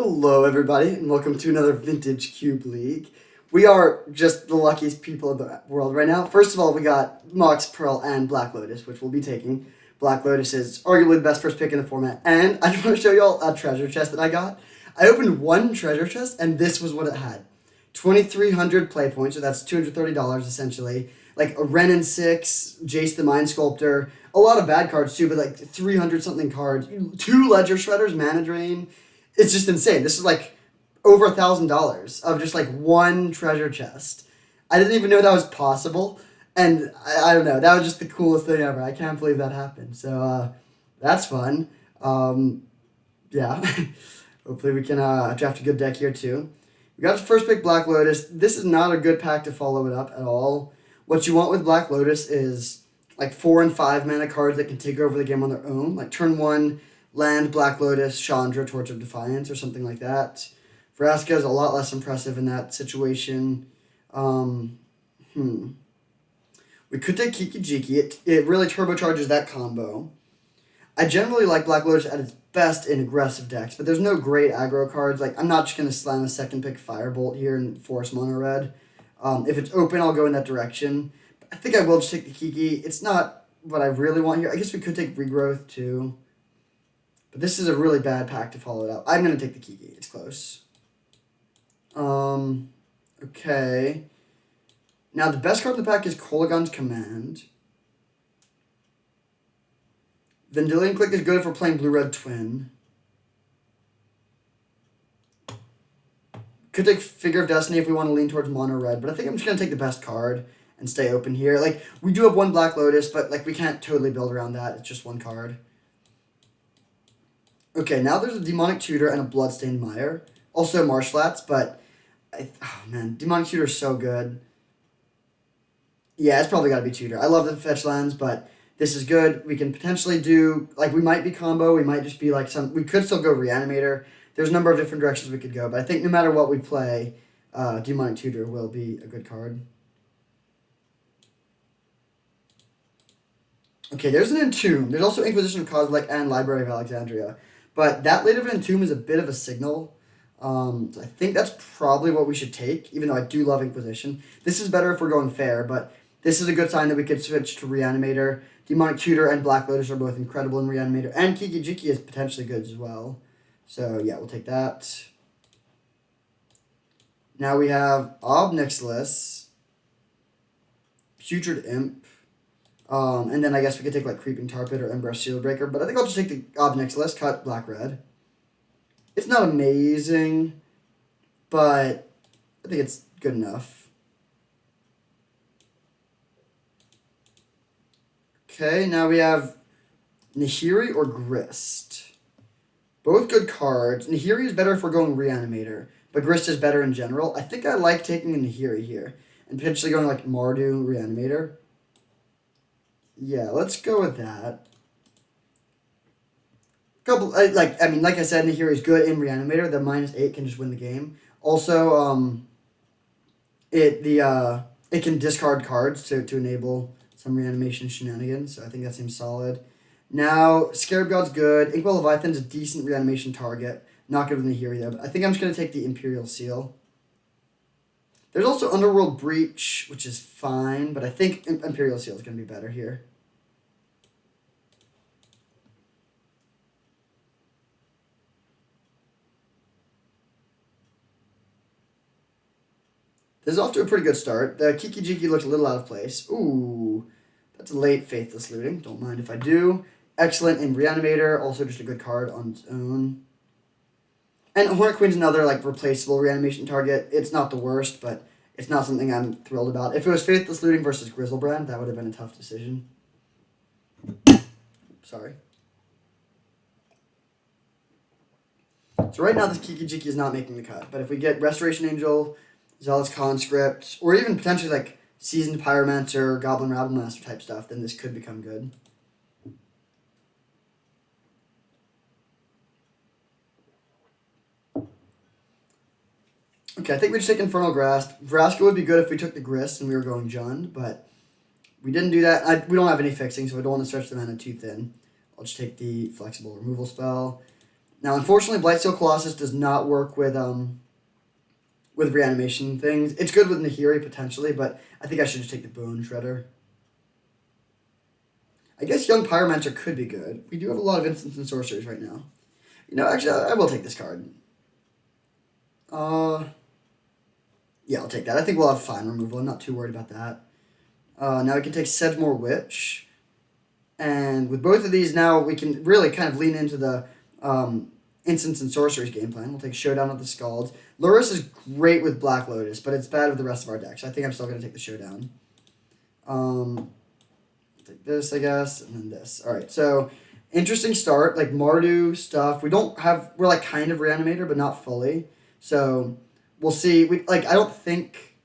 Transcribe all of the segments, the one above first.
Hello, everybody, and welcome to another Vintage Cube League. We are just the luckiest people in the world right now. First of all, we got Mox, Pearl, and Black Lotus, which we'll be taking. Black Lotus is arguably the best first pick in the format, and I just want to show you all a treasure chest that I got. I opened one treasure chest, and this was what it had. 2,300 play points, so that's $230 essentially. Like a Ren and 6, Jace the Mind Sculptor, a lot of bad cards too, but like 300 something cards, 2 Ledger Shredders, Mana Drain. It's just insane. This is like over $1,000 of just like one treasure chest. I didn't even know that was possible, and I don't know. That was just the coolest thing ever. I can't believe that happened. So that's fun. Yeah. Hopefully we can draft a good deck here too. We got the first pick, Black Lotus. This is not a good pack to follow it up at all. What you want with Black Lotus is like 4 and 5 mana cards that can take over the game on their own. Like turn 1, land, Black Lotus, Chandra, Torch of Defiance, or something like that. Vraska is a lot less impressive in that situation. We could take Kiki Jiki. It really turbocharges that combo. I generally like Black Lotus at its best in aggressive decks, but there's no great aggro cards. Like, I'm not just going to slam a second pick Firebolt here and force mono red. If it's open, I'll go in that direction. But I think I will just take the Kiki. It's not what I really want here. I guess we could take Regrowth too. But this is a really bad pack to follow it up. I'm going to take the Kiki. It's close. Okay. Now, the best card in the pack is Kolaghan's Command. Vendilion Click is good if we're playing Blue-Red Twin. Could take Figure of Destiny if we want to lean towards Mono Red, but I think I'm just going to take the best card and stay open here. Like, we do have one Black Lotus, but like we can't totally build around that. It's just one card. Okay, now there's a Demonic Tutor and a Bloodstained Mire. Also Marsh Flats, but oh man, Demonic Tutor is so good. Yeah, it's probably got to be Tutor. I love the fetch lands, but this is good. We can potentially do, like, we might be combo. We might just be like we could still go Reanimator. There's a number of different directions we could go, but I think no matter what we play, Demonic Tutor will be a good card. Okay, there's an Entomb. There's also Inquisition of Kozilek and Library of Alexandria. But that late of an Entomb is a bit of a signal. So I think that's probably what we should take, even though I do love Inquisition. This is better if we're going fair, but this is a good sign that we could switch to Reanimator. Demonic Tutor and Black Lotus are both incredible in Reanimator, and Kiki Jiki is potentially good as well. So yeah, we'll take that. Now we have Obnixilis, Putrid Imp, and then I guess we could take like Creeping Tar Pit or Ember Shieldbreaker, but I think I'll just take the Obnixilis, cut Black-Red. It's not amazing, but I think it's good enough. Okay, now we have Nahiri or Grist. Both good cards. Nahiri is better if we're going Reanimator, but Grist is better in general. I think I like taking a Nahiri here and potentially going like Mardu Reanimator. Yeah, let's go with that. Like I said, Nahiri is good in Reanimator. The -8 can just win the game. Also, it can discard cards to enable some reanimation shenanigans, so I think that seems solid. Now, Scarab God's good. Inkwell Leviathan's a decent reanimation target. Not good with Nahiri though, but I think I'm just going to take the Imperial Seal. There's also Underworld Breach, which is fine, but I think Imperial Seal is going to be better here. This is off to a pretty good start. The Kiki Jiki looks a little out of place. Ooh, that's late Faithless Looting. Don't mind if I do. Excellent in Reanimator. Also just a good card on its own. And Hornet Queen's another like replaceable reanimation target. It's not the worst, but it's not something I'm thrilled about. If it was Faithless Looting versus Grizzlebrand, that would have been a tough decision. Sorry. So right now this Kiki Jiki is not making the cut, but if we get Restoration Angel, Zealous Conscript, or even potentially like Seasoned Pyromancer, Goblin Rabblemaster type stuff, then this could become good. Okay, I think we just take Infernal Grasp. Vraska would be good if we took the Grist and we were going Jund, but we didn't do that. We don't have any fixing, so I don't want to stretch the mana too thin. I'll just take the Flexible Removal spell. Now, unfortunately, Blightsteel Colossus does not work with reanimation things. It's good with Nahiri potentially, but I think I should just take the Bone Shredder. I guess Young Pyromancer could be good. We do have a lot of instants and sorceries right now. You know, actually, I will take this card. Yeah, I'll take that. I think we'll have fine removal. I'm not too worried about that. Now we can take Sedgemoor Witch. And with both of these now, we can really kind of lean into the instants and sorceries game plan. We'll take Showdown of the Scalds. Lurrus is great with Black Lotus, but it's bad with the rest of our deck. So I think I'm still going to take the Showdown. Take this, I guess, and then this. All right, so interesting start. Like Mardu stuff. We're like kind of Reanimator, but not fully. So we'll see. I don't think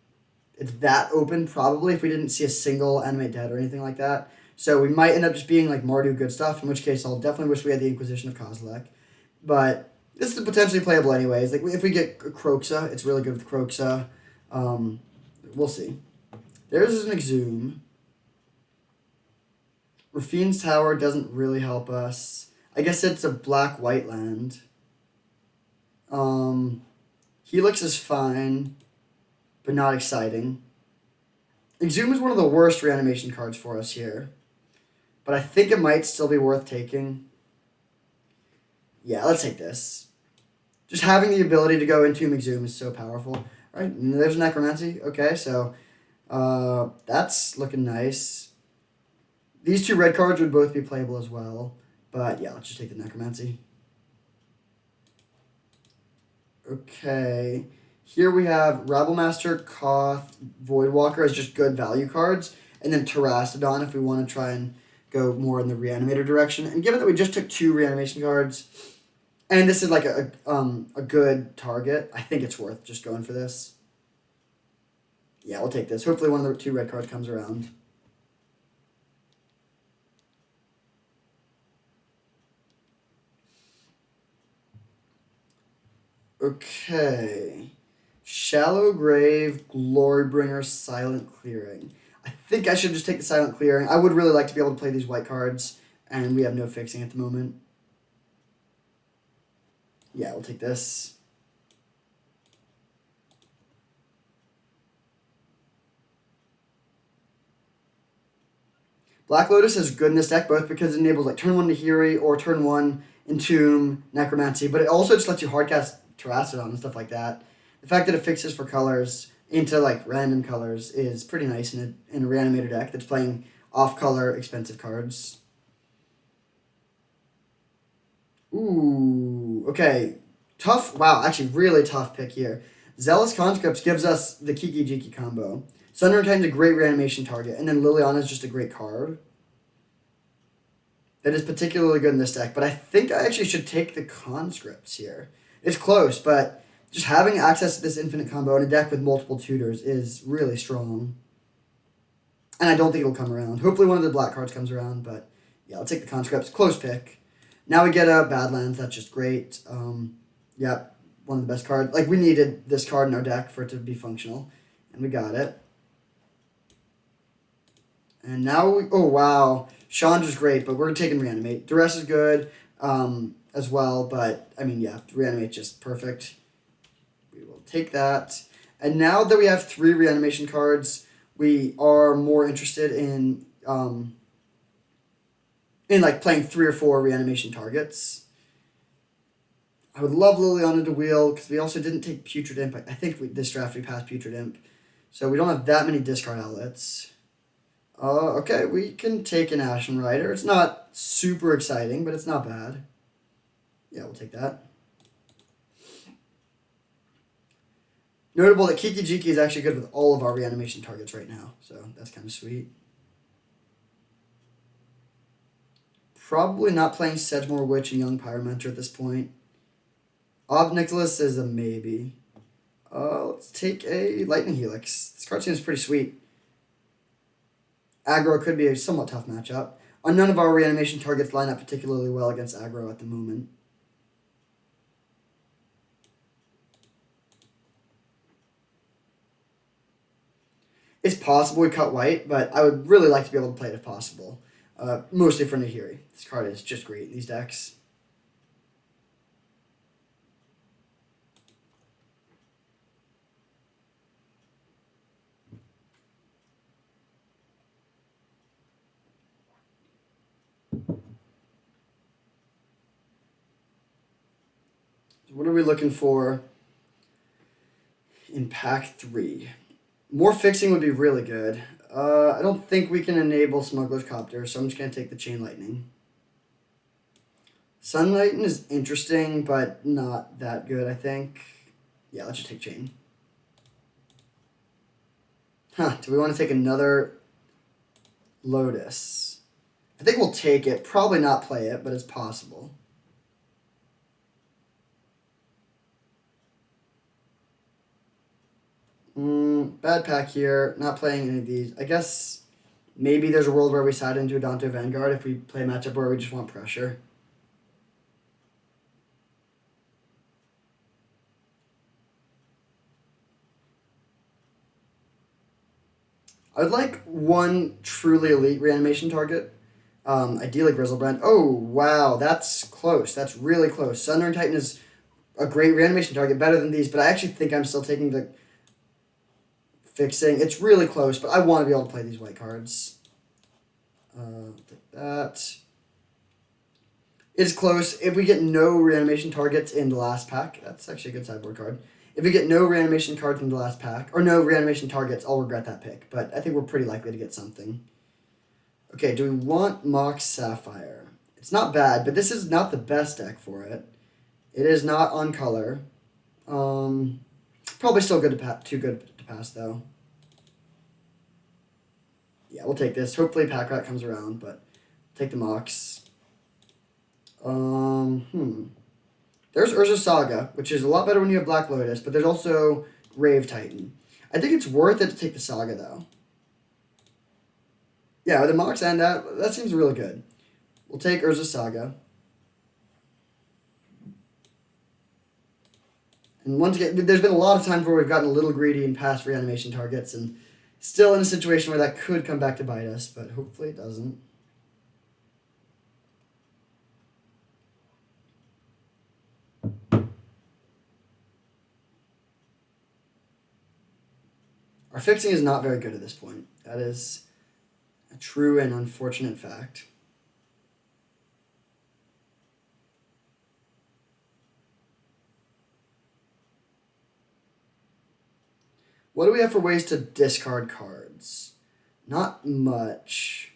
it's that open probably if we didn't see a single Animate Dead or anything like that. So we might end up just being like Mardu good stuff, in which case I'll definitely wish we had the Inquisition of Kozilek. But this is potentially playable anyways. Like if we get Kroxa, it's really good with Kroxa. We'll see. There's an Exhume. Rafine's Tower doesn't really help us. I guess it's a black-white land. Helix is fine, but not exciting. Exhume is one of the worst reanimation cards for us here. But I think it might still be worth taking. Yeah, let's take this. Just having the ability to go into Exhume is so powerful. All right, and there's Necromancy. Okay, so that's looking nice. These two red cards would both be playable as well. But yeah, let's just take the Necromancy. Okay. Here we have Rabblemaster, Koth, Voidwalker as just good value cards. And then Terastodon if we want to try and go more in the Reanimator direction. And given that we just took 2 reanimation cards, and this is like a good target, I think it's worth just going for this. Yeah, we'll take this. Hopefully one of the 2 red cards comes around. Okay. Shallow Grave, Glorybringer, Silent Clearing. I think I should just take the Silent Clearing. I would really like to be able to play these white cards, and we have no fixing at the moment. Yeah, we'll take this. Black Lotus is good in this deck, both because it enables like turn 1 Nahiri or turn 1 Entomb, Necromancy, but it also just lets you hardcast Terastodon and stuff like that. The fact that it fixes for colors into like random colors is pretty nice in a Reanimator deck that's playing off-color expensive cards. Ooh, okay. Tough, wow, actually really tough pick here. Zealous Conscripts gives us the Kiki Jiki combo. Sunder Titan's a great reanimation target, and then Liliana is just a great card. That is particularly good in this deck, but I think I actually should take the Conscripts here. It's close, but just having access to this infinite combo in a deck with multiple tutors is really strong. And I don't think it'll come around. Hopefully one of the black cards comes around, but yeah, I'll take the Conscripts. Close pick. Now we get a Badlands. That's just great. Yeah, one of the best cards. Like, we needed this card in our deck for it to be functional, and we got it. And now oh, wow. Chandra's great, but we're taking Reanimate. Duress is good as well, but, I mean, yeah, Reanimate just perfect. We will take that. And now that we have 3 reanimation cards, we are more interested in like playing 3 or 4 reanimation targets. I would love Liliana to wheel because we also didn't take Putrid Imp. I think this draft we passed Putrid Imp. So we don't have that many discard outlets. Okay, we can take an Ashen Rider. It's not super exciting, but it's not bad. Yeah, we'll take that. Notable that Kiki Jiki is actually good with all of our reanimation targets right now, so that's kind of sweet. Probably not playing Sedgemoor Witch and Young Pyromancer at this point. Ob Nicholas is a maybe. Let's take a Lightning Helix. This card seems pretty sweet. Aggro could be a somewhat tough matchup. None of our reanimation targets line up particularly well against aggro at the moment. It's possible we cut white, but I would really like to be able to play it if possible. Mostly for Nahiri. This card is just great in these decks. What are we looking for in pack 3? More fixing would be really good. I don't think we can enable Smuggler's Copter, so I'm just going to take the Chain Lightning. Sunlighten is interesting, but not that good, I think. Yeah, let's just take Chain. Huh, do we want to take another Lotus? I think we'll take it. Probably not play it, but it's possible. Bad pack here. Not playing any of these. I guess maybe there's a world where we side into a Dante Vanguard if we play a matchup where we just want pressure. I would like one truly elite reanimation target. Ideally Grizzlebrand. Oh, wow. That's close. That's really close. Sundered Titan is a great reanimation target. Better than these, but I actually think I'm still taking the fixing. It's really close, but I want to be able to play these white cards. Take that. It's close. If we get no reanimation targets in the last pack, that's actually a good sideboard card. If we get no reanimation cards in the last pack, or no reanimation targets, I'll regret that pick. But I think we're pretty likely to get something. Okay, do we want Mox Sapphire? It's not bad, but this is not the best deck for it. It is not on color. Probably still good to too good to pass, though. Yeah, we'll take this. Hopefully Pack Rat comes around, but take the Mox. There's Urza Saga, which is a lot better when you have Black Lotus, but there's also Grave Titan. I think it's worth it to take the Saga, though. Yeah, with the Mox and that seems really good. We'll take Urza Saga. And once again, there's been a lot of times where we've gotten a little greedy and passed reanimation targets, and still in a situation where that could come back to bite us, but hopefully it doesn't. Our fixing is not very good at this point. That is a true and unfortunate fact. What do we have for ways to discard cards? Not much.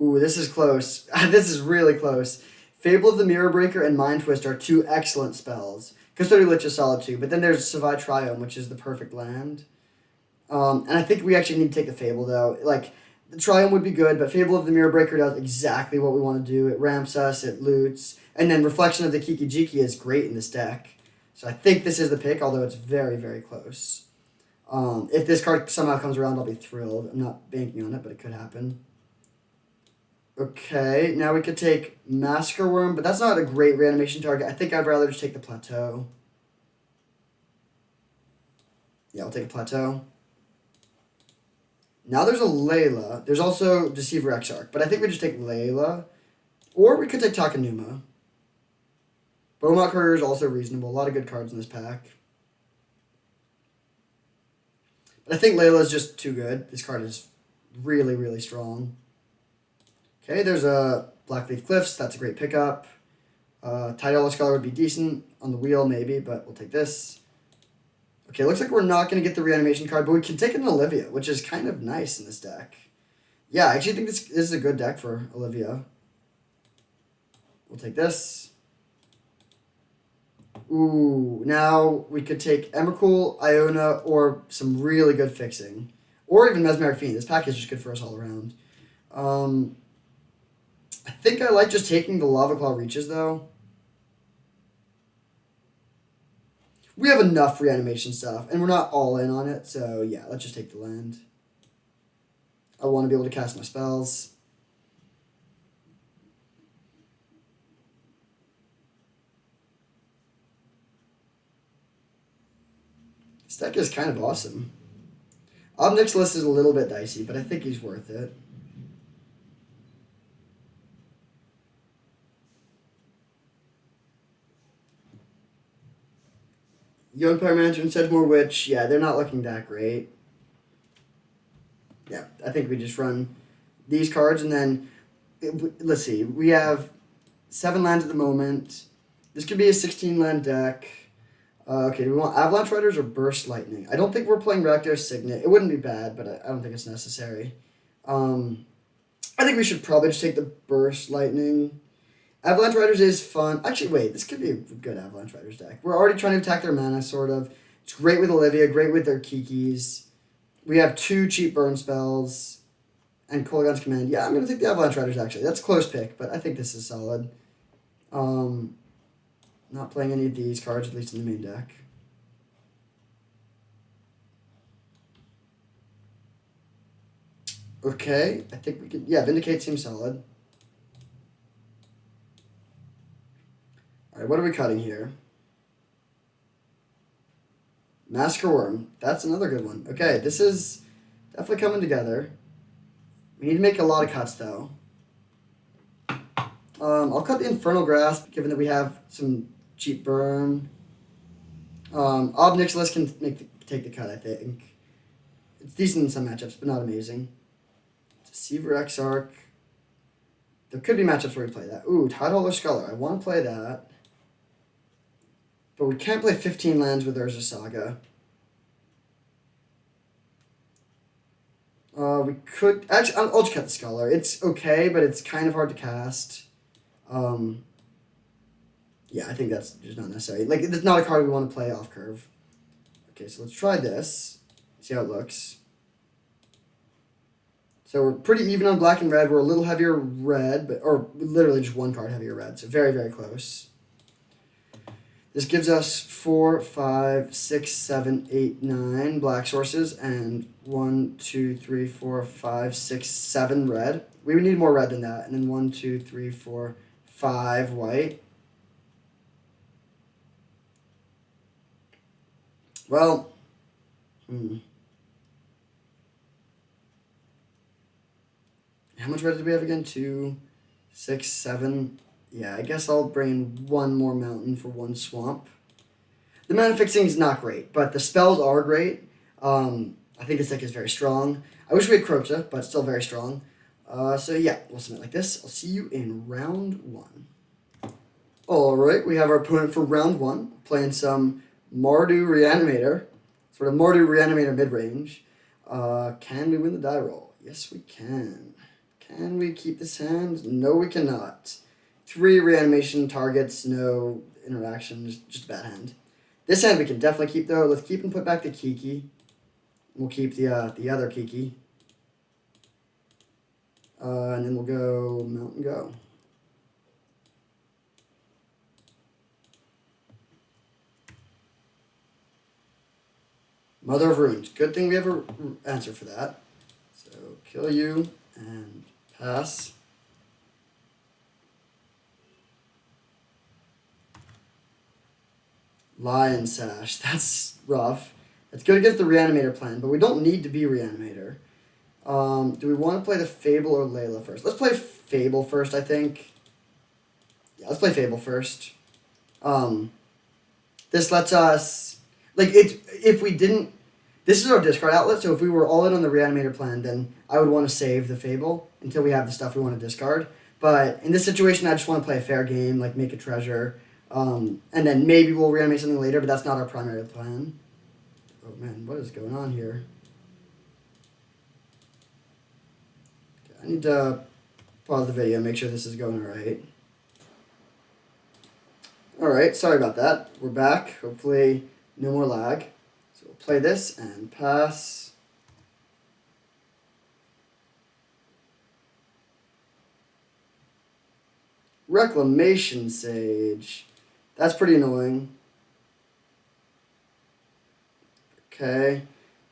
Ooh, this is close. This is really close. Fable of the Mirror Breaker and Mind Twist are two excellent spells. Custodial Lich is solid too, but then there's Savai Triome, which is the perfect land. And I think we actually need to take the Fable, though. Like, the Triome would be good, but Fable of the Mirror Breaker does exactly what we want to do. It ramps us, it loots, and then Reflection of the Kiki Jiki is great in this deck. So I think this is the pick, although it's very, very close. If this card somehow comes around, I'll be thrilled. I'm not banking on it, but it could happen. Okay, now we could take Massacre Worm, but that's not a great reanimation target. I think I'd rather just take the Plateau. Yeah, I'll take a Plateau. Now there's a Layla. There's also Deceiver Exarch, but I think we just take Layla. Or we could take Takenuma. Beaumont Courier is also reasonable. A lot of good cards in this pack. But I think Layla is just too good. This card is really, really strong. Okay, there's a Blackleaf Cliffs. That's a great pickup. Tidal Scholar would be decent. On the wheel, maybe, but we'll take this. Okay, looks like we're not going to get the reanimation card, but we can take an Olivia, which is kind of nice in this deck. Yeah, I actually think this is a good deck for Olivia. We'll take this. Ooh, now we could take Emrakul, Iona, or some really good fixing. Or even Mesmeric Fiend. This pack is just good for us all around. I think I like just taking the Lava Claw Reaches, though. We have enough reanimation stuff, and we're not all in on it, so yeah, let's just take the land. I want to be able to cast my spells. This deck is kind of awesome. Obnick's list is a little bit dicey, but I think he's worth it. Young Power Manager and Sedgemoor Witch, yeah, they're not looking that great. Yeah, I think we just run these cards, and then, let's see, we have 7 lands at the moment. This could be a 16-land deck. Okay, do we want Avalanche Riders or Burst Lightning? I don't think we're playing Rakdos Signet. It wouldn't be bad, but I don't think it's necessary. I think we should probably just take the Burst Lightning. Avalanche Riders is fun. Actually, wait, this could be a good Avalanche Riders deck. We're already trying to attack their mana, sort of. It's great with Olivia, great with their Kikis. We have 2 cheap burn spells and Kolaghan's Command. Yeah, I'm going to take the Avalanche Riders, actually. That's a close pick, but I think this is solid. Not playing any of these cards, at least in the main deck. Okay, I think we could... Yeah, Vindicate seems solid. Alright, what are we cutting here? Massacre Worm. That's another good one. Okay, this is definitely coming together. We need to make a lot of cuts, though. I'll cut the Infernal Grasp, given that we have some cheap burn. Ob Nixilis can take the cut, I think. It's decent in some matchups, but not amazing. Deceiver Exarch. There could be matchups where we play that. Ooh, Tidehauler Sculler. I want to play that. But we can't play 15 lands with Urza Saga. We could... Actually, I'll just cut the Scholar. It's okay, but it's kind of hard to cast. Yeah, I think that's just not necessary. Like, it's not a card we want to play off curve. Okay, so let's try this. See how it looks. So we're pretty even on black and red. We're a little heavier red, or literally just 1 card heavier red. So very, very close. This gives us 4, 5, 6, 7, 8, 9 black sources and 1, 2, 3, 4, 5, 6, 7 red. We would need more red than that. And then 1, 2, 3, 4, 5 white. Well, how much red did we have again? 2, 6, 7. Yeah, I guess I'll bring in 1 more mountain for 1 swamp. The mana fixing is not great, but the spells are great. I think this deck is very strong. I wish we had Crota, but still very strong. So yeah, we'll submit like this. I'll see you in round 1. Alright, we have our opponent for round 1, playing some Mardu Reanimator. Sort of Mardu Reanimator mid-range. Can we win the die roll? Yes, we can. Can we keep this hand? No, we cannot. 3 reanimation targets, no interactions, just a bad hand. This hand we can definitely keep, though. Let's keep and put back the Kiki. We'll keep the other Kiki. And then we'll go Mountain Go. Mother of Runes. Good thing we have an answer for that. So kill you and pass. Lion Sash. That's rough. It's good against the Reanimator plan, but we don't need to be Reanimator. Do we want to play the Fable or Layla first? Let's play Fable first, I think. Yeah, let's play Fable first. This lets us... Like, if we didn't... This is our discard outlet, so if we were all in on the Reanimator plan, then I would want to save the Fable until we have the stuff we want to discard. But in this situation, I just want to play a fair game, like make a treasure. And then maybe we'll reanimate something later, but that's not our primary plan. Oh man, what is going on here? Okay, I need to pause the video and make sure this is going alright. Alright, sorry about that. We're back. Hopefully no more lag. So we'll play this and pass. Reclamation Sage. That's pretty annoying. Okay,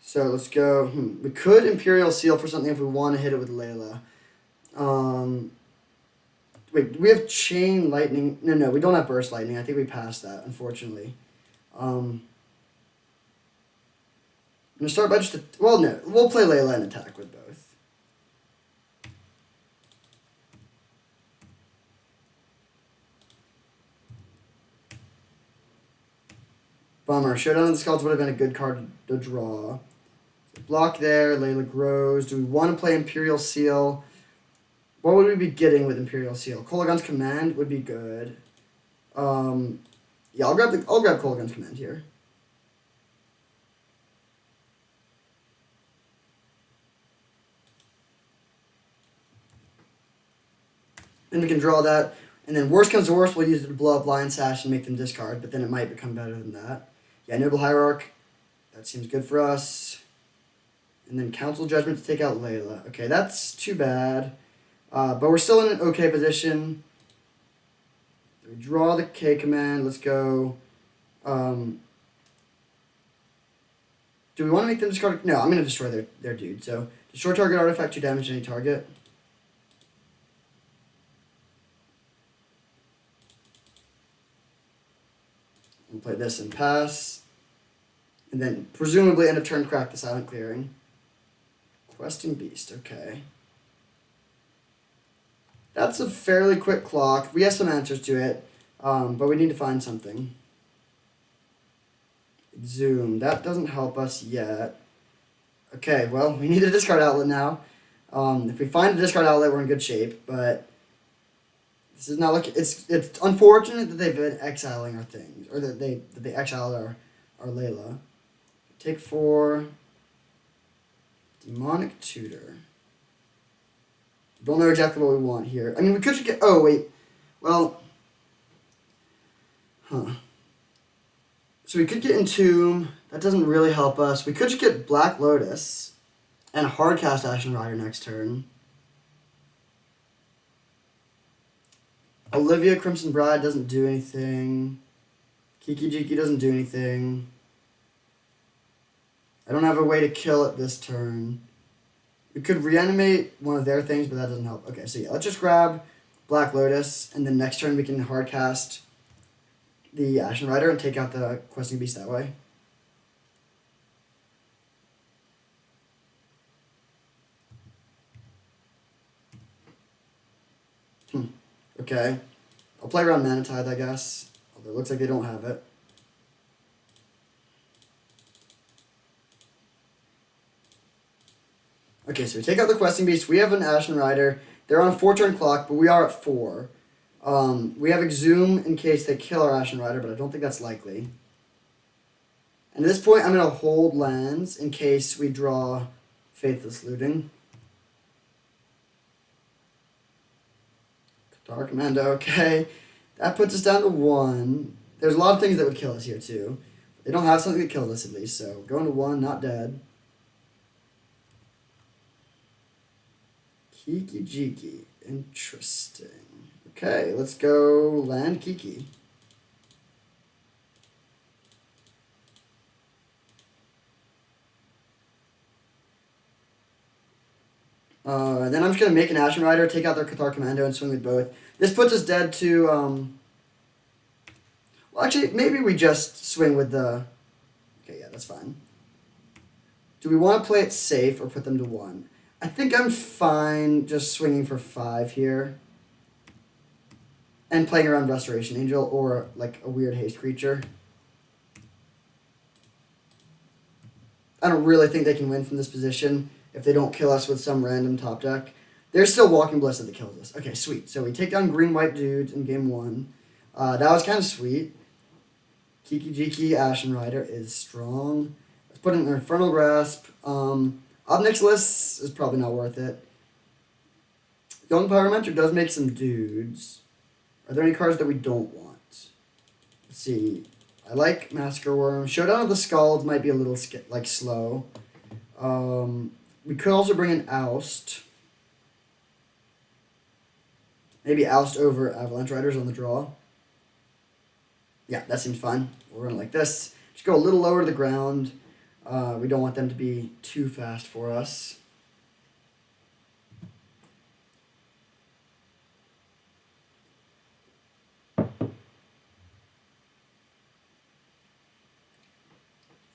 so let's go. We could Imperial Seal for something if we want to hit it with Layla. Wait, do we have Chain Lightning? No, we don't have Burst Lightning. I think we passed that, unfortunately. I'm going to start by just... Well, no. We'll play Layla and attack with both. Bummer. Showdown of the Skulls would have been a good card to draw. So block there. Layla grows. Do we want to play Imperial Seal? What would we be getting with Imperial Seal? Kolaghan's Command would be good. Yeah, I'll grab Kolaghan's Command here. And we can draw that. And then worst comes to worst, we'll use it to blow up Lion Sash and make them discard, but then it might become better than that. Yeah, Noble Hierarch. That seems good for us. And then Council Judgment to take out Layla. Okay, that's too bad. But we're still in an okay position. We draw the K command. Let's go. Do we want to make them discard? No, I'm going to destroy their dude. So, destroy target artifact, 2 damage to any target. We'll play this and pass. And then, presumably, end of turn, crack the Silent Clearing. Questing Beast, okay. That's a fairly quick clock. We have some answers to it, but we need to find something. Zoom. That doesn't help us yet. Okay, well, we need a discard outlet now. If we find a discard outlet, we're in good shape, but this is not looking... It's unfortunate that they've been exiling our things, or that they exiled our Layla. Take 4... Demonic Tutor. Don't know exactly what we want here. I mean, we could just get... Oh, wait. Well... Huh. So we could get Entomb. That doesn't really help us. We could just get Black Lotus and hardcast Ashen Rider next turn. Olivia Crimson Bride doesn't do anything. Kiki Jiki doesn't do anything. I don't have a way to kill it this turn. We could reanimate one of their things, but that doesn't help. Okay, so yeah, let's just grab Black Lotus, and then next turn we can hardcast the Ashen Rider and take out the Questing Beast that way. Okay. I'll play around Mana Tithe, I guess. Although it looks like they don't have it. Okay, so we take out the Questing Beast. We have an Ashen Rider. They're on a 4-turn clock, but we are at 4. We have Exhume in case they kill our Ashen Rider, but I don't think that's likely. And at this point, I'm going to hold lands in case we draw Faithless Looting. Cathar Commando, okay. That puts us down to 1. There's a lot of things that would kill us here, too. They don't have something that kills us, at least, so going to 1, not dead. Kiki Jiki. Interesting. Okay, let's go land Kiki. Then I'm just going to make an Ashen Rider, take out their Cathar Commando, and swing with both. This puts us dead to... Well, actually, maybe we just swing with the... Okay, yeah, that's fine. Do we want to play it safe or put them to 1? I think I'm fine just swinging for 5 here. And playing around Restoration Angel or like a weird haste creature. I don't really think they can win from this position if they don't kill us with some random top deck. There's still Walking Ballista that kills us. Okay, sweet. So we take down green-white dudes in game 1. That was kind of sweet. Kiki Jiki Ashen Rider is strong. Let's put in an Infernal Grasp. Obnixilis is probably not worth it. Young Pyromancer does make some dudes. Are there any cards that we don't want? Let's see. I like Massacre Worm. Showdown of the Skalds might be a little slow. We could also bring in Oust. Maybe Oust over Avalanche Riders on the draw. Yeah, that seems fun. We'll run it like this. Just go a little lower to the ground. We don't want them to be too fast for us.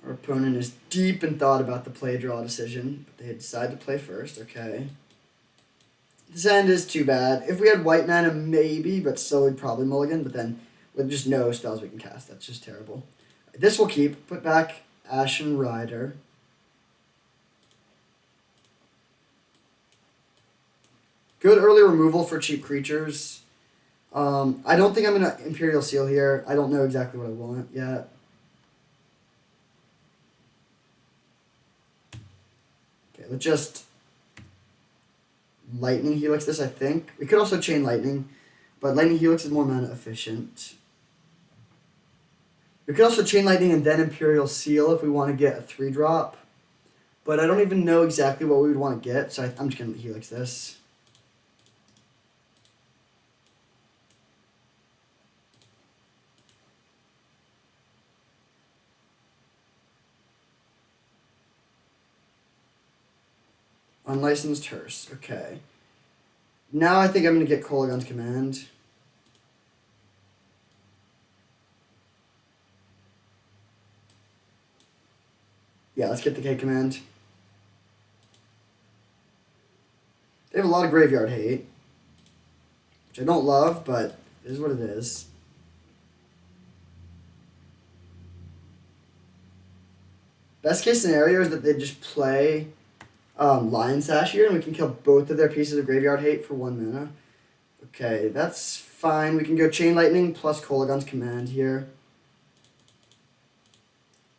Our opponent is deep in thought about the play draw decision, but they decide to play first. Okay. This end is too bad. If we had white mana, maybe, but still we'd probably mulligan, but then with just no spells we can cast. That's just terrible. This will keep. Put back Ashen Rider. Good early removal for cheap creatures. I don't think I'm going to Imperial Seal here. I don't know exactly what I want yet. Okay, let's just Lightning Helix this, I think. We could also Chain Lightning, but Lightning Helix is more mana efficient. We could also Chain Lightning and then Imperial Seal if we want to get a 3-drop. But I don't even know exactly what we would want to get, so I'm just going to Helix this. Unlicensed Hearse. Okay. Now I think I'm going to get Kolaghan's Command. Yeah, let's get the K Command. They have a lot of graveyard hate, which I don't love, but it is what it is. Best case scenario is that they just play Lion Sash here, and we can kill both of their pieces of graveyard hate for 1 mana. Okay, that's fine. We can go Chain Lightning plus Kolaghan's Command here.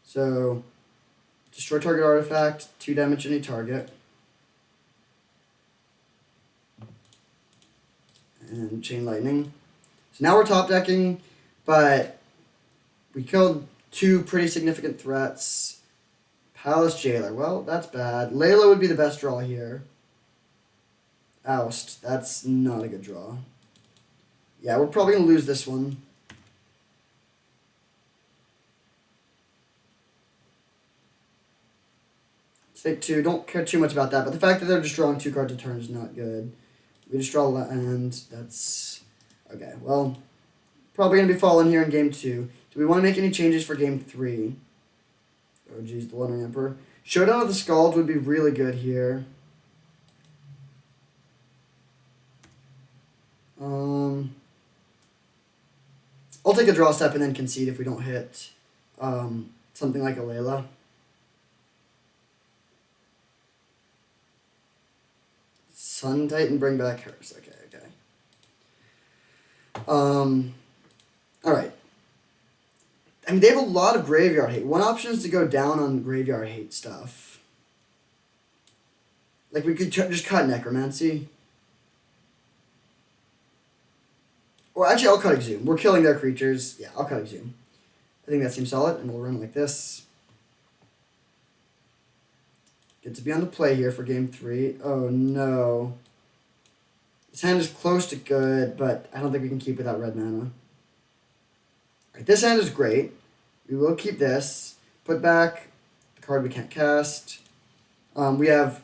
So, destroy target artifact, 2 damage any target. And Chain Lightning. So now we're top decking, but we killed 2 pretty significant threats. Palace Jailer. Well, that's bad. Layla would be the best draw here. Oust. That's not a good draw. Yeah, we're probably going to lose this one. Take 2. Don't care too much about that, but the fact that they're just drawing 2 cards a turn is not good. We just draw land. That's... Okay, well, probably going to be falling here in game 2. Do we want to make any changes for game 3? Oh, geez, the Wandering Emperor. Showdown of the Scald would be really good here. I'll take a draw step and then concede if we don't hit something like a Layla. Sun Titan, bring back hers. Okay. Alright. I mean, they have a lot of graveyard hate. One option is to go down on graveyard hate stuff. Like, we could just cut Necromancy. Or actually, I'll cut Exhume. We're killing their creatures. Yeah, I'll cut Exhume. I think that seems solid, and we'll run like this. Get to be on the play here for game 3. Oh, no. This hand is close to good, but I don't think we can keep without red mana. Right, this hand is great. We will keep this. Put back the card we can't cast. We have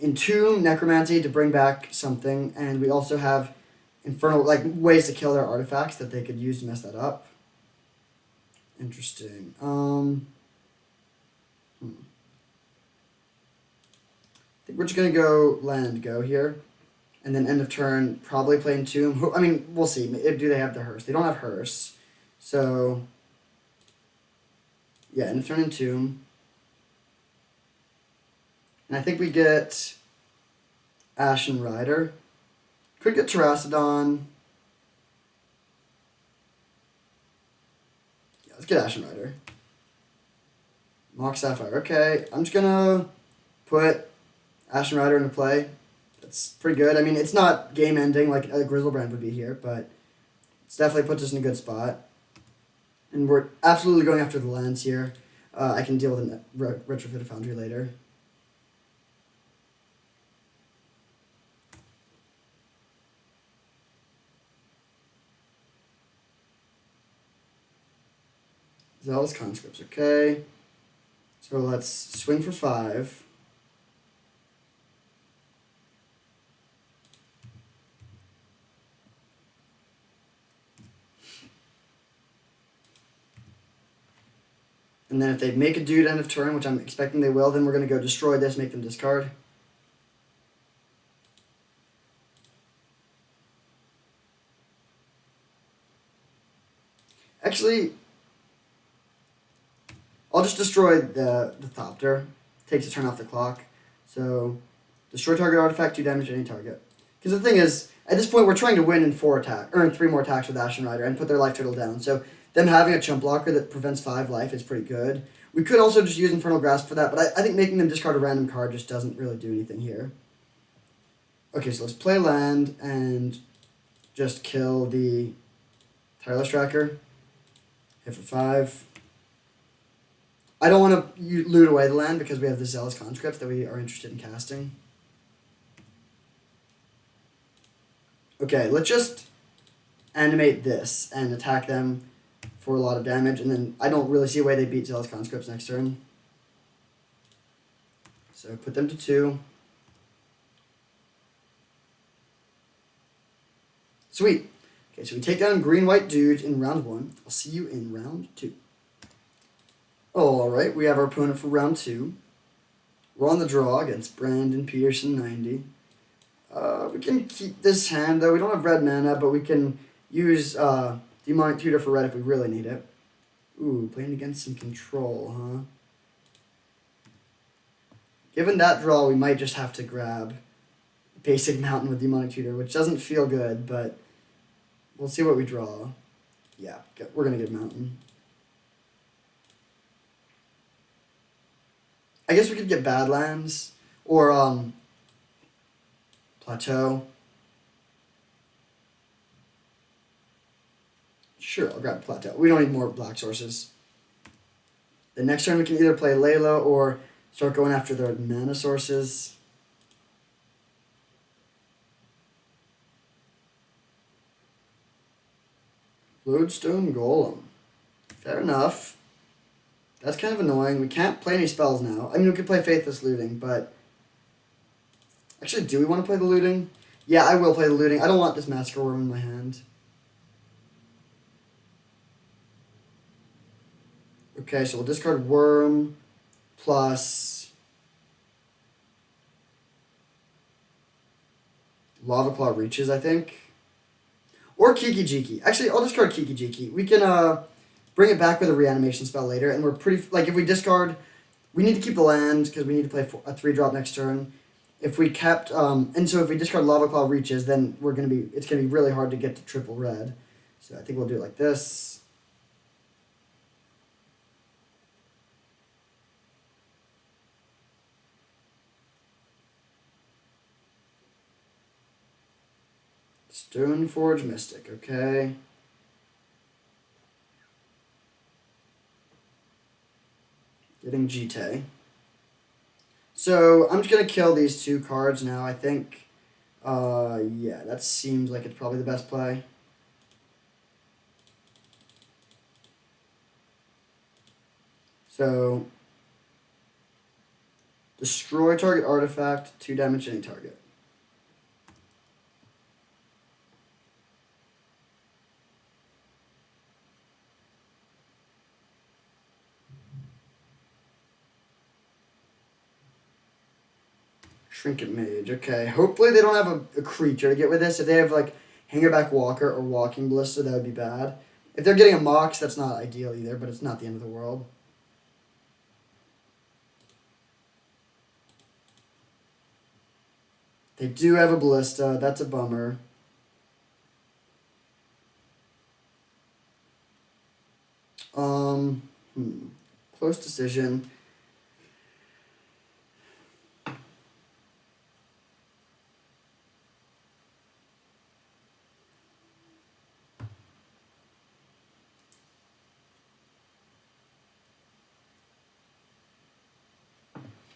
Entomb, Necromancy to bring back something, and we also have Infernal, like, ways to kill their artifacts that they could use to mess that up. Interesting. I think we're just going to go land go here. And then end of turn, probably play Entomb. I mean, we'll see. Do they have the Hearse? They don't have Hearse. So, yeah, end of turn Entomb. And I think we get Ashen Rider. Could get Terracodon. Yeah, let's get Ashen Rider. Mock Sapphire. Okay, I'm just going to put Ashen Rider into play. That's pretty good. I mean, it's not game-ending like a Grizzlebrand would be here, but it's definitely puts us in a good spot. And we're absolutely going after the lands here. I can deal with a Retrofit of Foundry later. Zealous Conscripts, okay. So let's swing for 5. And then if they make a dude end of turn, which I'm expecting they will, then we're going to go destroy this, make them discard. Actually, I'll just destroy the Thopter. Takes a turn off the clock. So, destroy target artifact, 2 damage to any target. Because the thing is, At this point, we're trying to win in 3 more attacks with Ashen Rider and put their life total down. So them having a chump blocker that prevents 5 life is pretty good. We could also just use Infernal Grasp for that, but I think making them discard a random card just doesn't really do anything here. Okay, so let's play land and just kill the Tireless Tracker. Hit for 5. I don't want to loot away the land because we have the Zealous Conscript that we are interested in casting. Okay, let's just animate this and attack them for a lot of damage, and then I don't really see a way they beat Zealous Conscripts next turn. So put them to 2. Sweet. Okay, so we take down green-white dudes in round 1. I'll see you in round 2. Alright, we have our opponent for round 2. We're on the draw against Brandon Peterson 90. We can keep this hand, though. We don't have red mana, but we can use Demonic Tutor for red if we really need it. Ooh, playing against some control, huh? Given that draw, we might just have to grab Basic Mountain with Demonic Tutor, which doesn't feel good, but we'll see what we draw. Yeah, we're going to get Mountain. I guess we could get Badlands or Plateau. Sure, I'll grab Plateau. We don't need more black sources. The next turn we can either play Layla or start going after their mana sources. Lodestone Golem. Fair enough. That's kind of annoying. We can't play any spells now. I mean, we could play Faithless Looting, but... Actually, do we want to play the Looting? Yeah, I will play the Looting. I don't want this Massacre Worm in my hand. Okay, so we'll discard Worm plus Lava Claw Reaches, I think. Or Kiki Jiki. Actually, I'll discard Kiki Jiki. We can bring it back with a reanimation spell later, and we're pretty... Like, if we discard... We need to keep the land, because we need to play a 3-drop next turn. If we kept... and so if we discard Lava Claw Reaches, then we're going to be... It's going to be really hard to get to triple red. So I think we'll do it like this. Stoneforge Mystic, okay. Getting Jite. So I'm just going to kill these 2 cards now, I think. Yeah, that seems like it's probably the best play. So, destroy target artifact, 2 damage any target. Trinket Mage, okay. Hopefully they don't have a creature to get with this. If they have, like, Hangerback Walker or Walking Ballista, that would be bad. If they're getting a Mox, that's not ideal either, but it's not the end of the world. They do have a Ballista. That's a bummer. Close decision.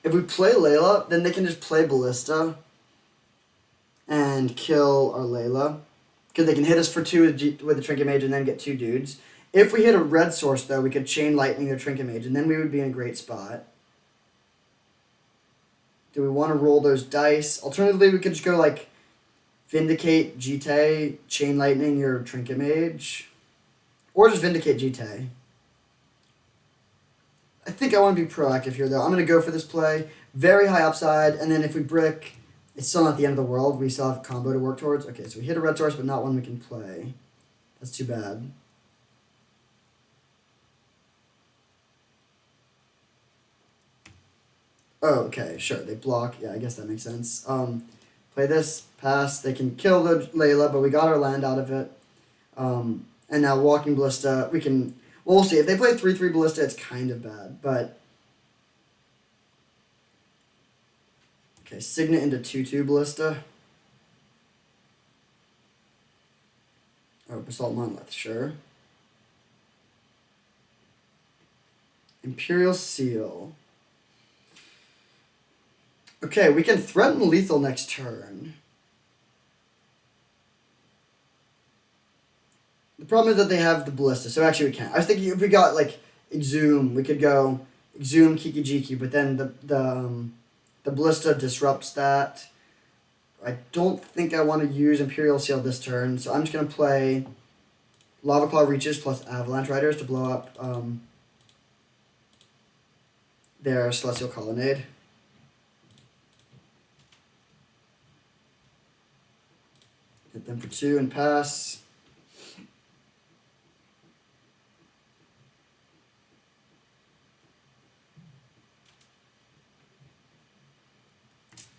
If we play Layla, then they can just play Ballista and kill our Layla. Because they can hit us for 2 with the Trinket Mage and then get 2 dudes. If we hit a red source, though, we could Chain Lightning their Trinket Mage, and then we would be in a great spot. Do we want to roll those dice? Alternatively, we could just go, like, Vindicate Jite, Chain Lightning your Trinket Mage. Or just Vindicate Jite. I think I want to be proactive here, though. I'm going to go for this play. Very high upside, and then if we brick, it's still not the end of the world. We still have a combo to work towards. Okay, so we hit a red source, but not one we can play. That's too bad. Oh, okay, sure. They block. Yeah, I guess that makes sense. Play this, pass. They can kill the Layla, but we got our land out of it. And now Walking Ballista, we can... Well, we'll see. If they play 3/3 Ballista, it's kind of bad, but... Okay, Signet into 2/2 Ballista. Oh, Basalt Monolith, sure. Imperial Seal. Okay, we can threaten lethal next turn. The problem is that they have the Ballista, so actually we can't. I was thinking if we got, like, Exhume, we could go Exhume, Kiki Jiki, but then the Ballista disrupts that. I don't think I want to use Imperial Seal this turn, so I'm just going to play Lava Claw Reaches plus Avalanche Riders to blow up their Celestial Colonnade. Hit them for 2 and pass.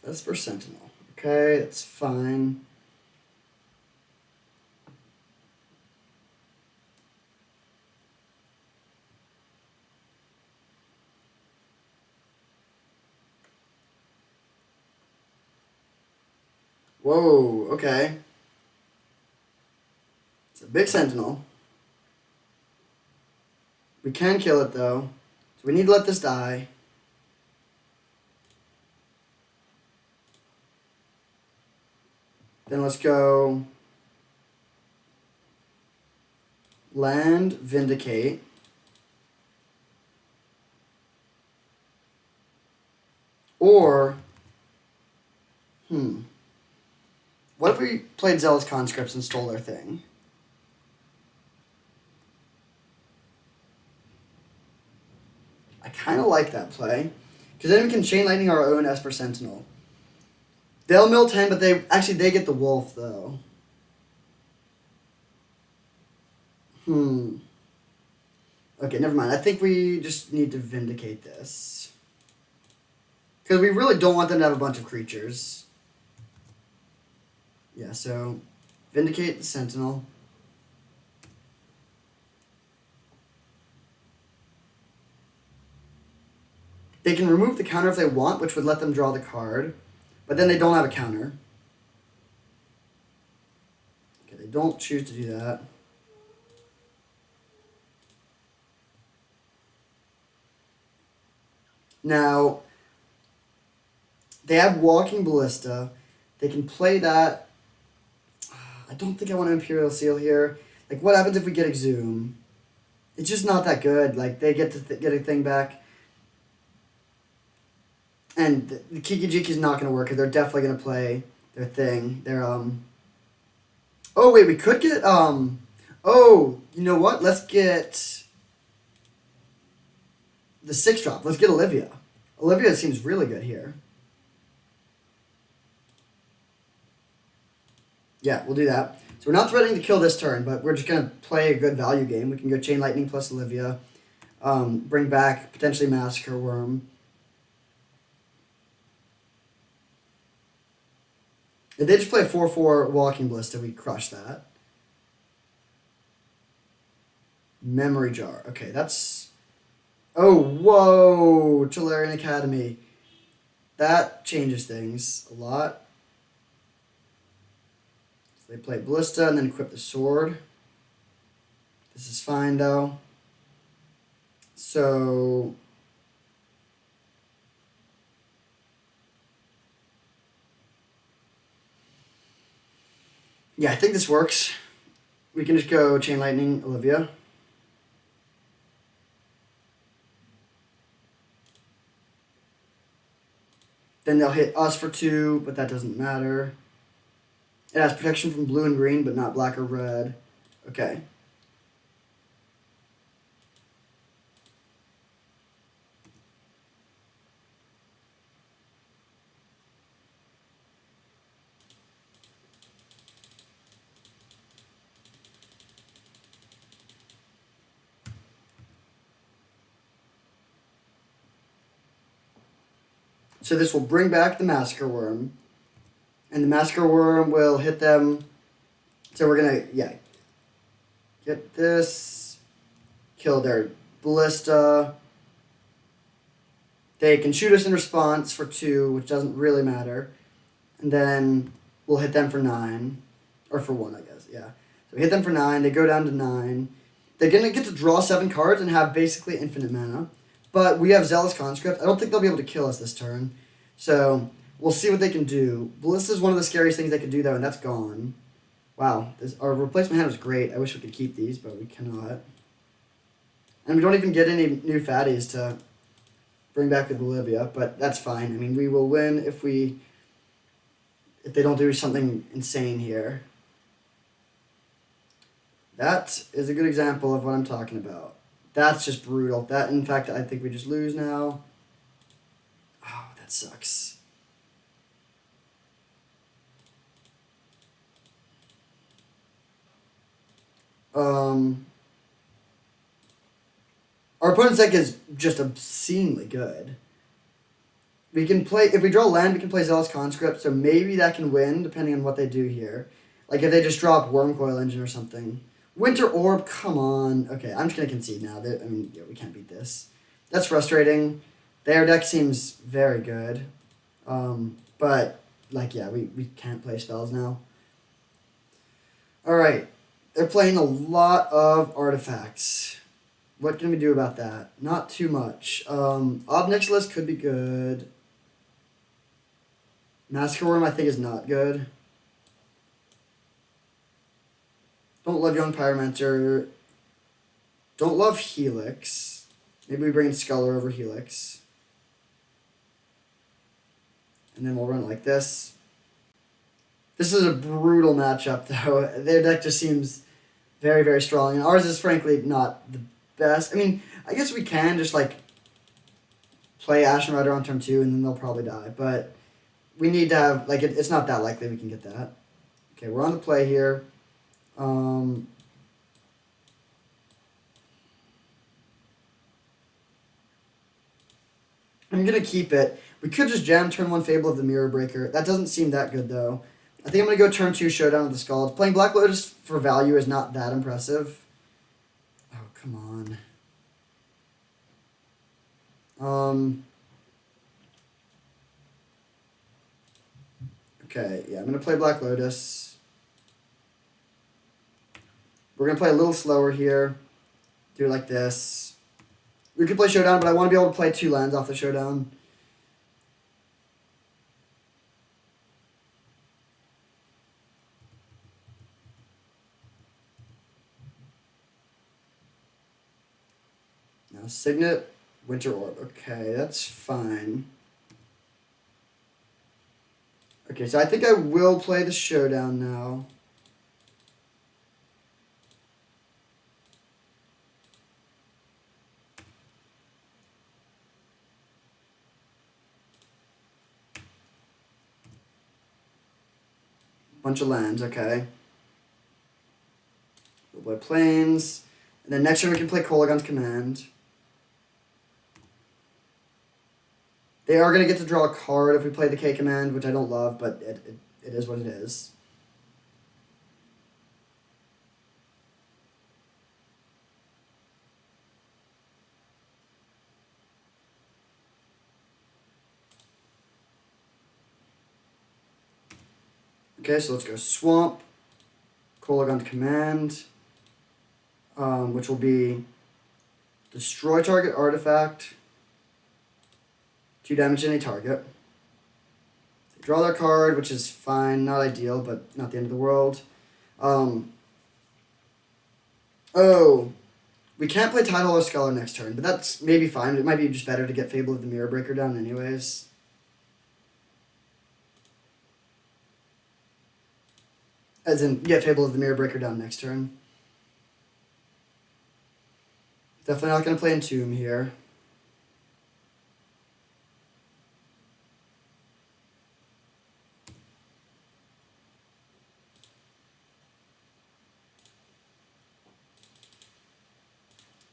That's for Sentinel. Okay, that's fine. Whoa, okay. It's a big Sentinel. We can kill it, though. So we need to let this die. Then let's go land, Vindicate. Or, what if we played Zealous Conscripts and stole their thing? I kind of like that play. Because then we can Chain Lightning our own Esper Sentinel. They'll mill 10, but they get the wolf, though. Okay, never mind. I think we just need to Vindicate this. Because we really don't want them to have a bunch of creatures. Yeah, so Vindicate the Sentinel. They can remove the counter if they want, which would let them draw the card. But then they don't have a counter. Okay, they don't choose to do that. Now, they have Walking Ballista. They can play that. I don't think I want an Imperial Seal here. Like, what happens if we get Exhume? It's just not that good. Like, they get to get a thing back. And the Kiki Jiki is not going to work, because they're definitely going to play their thing. Oh, wait, we could get, oh, you know what? Let's get the 6-drop. Let's get Olivia. Olivia seems really good here. Yeah, we'll do that. So we're not threatening to kill this turn, but we're just going to play a good value game. We can go Chain Lightning plus Olivia. Bring back potentially Massacre Worm. If they just play a 4/4 Walking Ballista, we crush that. Memory Jar. Okay, that's... Oh, whoa! Tolarian Academy. That changes things a lot. So they play Ballista and then equip the sword. This is fine, though. So... Yeah, I think this works. We can just go Chain Lightning, Olivia. Then they'll hit us for 2, but that doesn't matter. It has protection from blue and green, but not black or red. Okay. So this will bring back the Massacre Worm. And the Massacre Worm will hit them. So we're going to, yeah, get this. Kill their Ballista. They can shoot us in response for 2, which doesn't really matter. And then we'll hit them for 9. Or for 1, I guess, yeah. So we hit them for 9. They go down to 9. They're going to get to draw 7 cards and have basically infinite mana. But we have Zealous Conscript. I don't think they'll be able to kill us this turn. So we'll see what they can do. Ballista is one of the scariest things they can do, though, and that's gone. Wow, our replacement hand was great. I wish we could keep these, but we cannot. And we don't even get any new fatties to bring back with Olivia, but that's fine. I mean, we will win if they don't do something insane here. That is a good example of what I'm talking about. That's just brutal. That, in fact, I think we just lose now. Oh, that sucks. Our opponent's deck is just obscenely good. We can play, if we draw land, we can play Zealous Conscript, so maybe that can win, depending on what they do here. Like if they just drop Wormcoil Engine or something. Winter Orb, come on. Okay, I'm just going to concede now. Yeah, we can't beat this. That's frustrating. Their deck seems very good. But, like, yeah, we can't play spells now. Alright. They're playing a lot of artifacts. What can we do about that? Not too much. Obnixilis could be good. Massacre Worm, I think, is not good. Don't love Young Pyromancer. Don't love Helix. Maybe we bring in Sculler over Helix. And then we'll run it like this. This is a brutal matchup, though. Their deck just seems very, very strong. And ours is, frankly, not the best. I mean, I guess we can just, like, play Ashen Rider on turn 2, and then they'll probably die. But we need to have, like, it's not that likely we can get that. Okay, we're on the play here. I'm going to keep it. We could just jam turn 1 Fable of the Mirror Breaker. That doesn't seem that good, though. I think I'm going to go turn 2 Showdown of the Skulls. Playing Black Lotus for value is not that impressive. Oh, come on. Okay, yeah, I'm going to play Black Lotus. We're going to play a little slower here. Do it like this. We could play Showdown, but I want to be able to play 2 lands off the Showdown. Now, Signet, Winter Orb. Okay, that's fine. Okay, so I think I will play the Showdown now. Bunch of lands, okay. We'll play Plains. And then next turn we can play Kolaghan's Command. They are going to get to draw a card if we play the K command, which I don't love, but it is what it is. Okay, so let's go Swamp, Kolaghan's Command, which will be destroy target artifact, 2 damage to any target. They draw their card, which is fine, not ideal, but not the end of the world. Oh, we can't play Tidehauler Scholar next turn, but that's maybe fine. It might be just better to get Fable of the Mirror Breaker down anyways. As in, get Fable of the Mirror Breaker down next turn. Definitely not going to play Entomb here.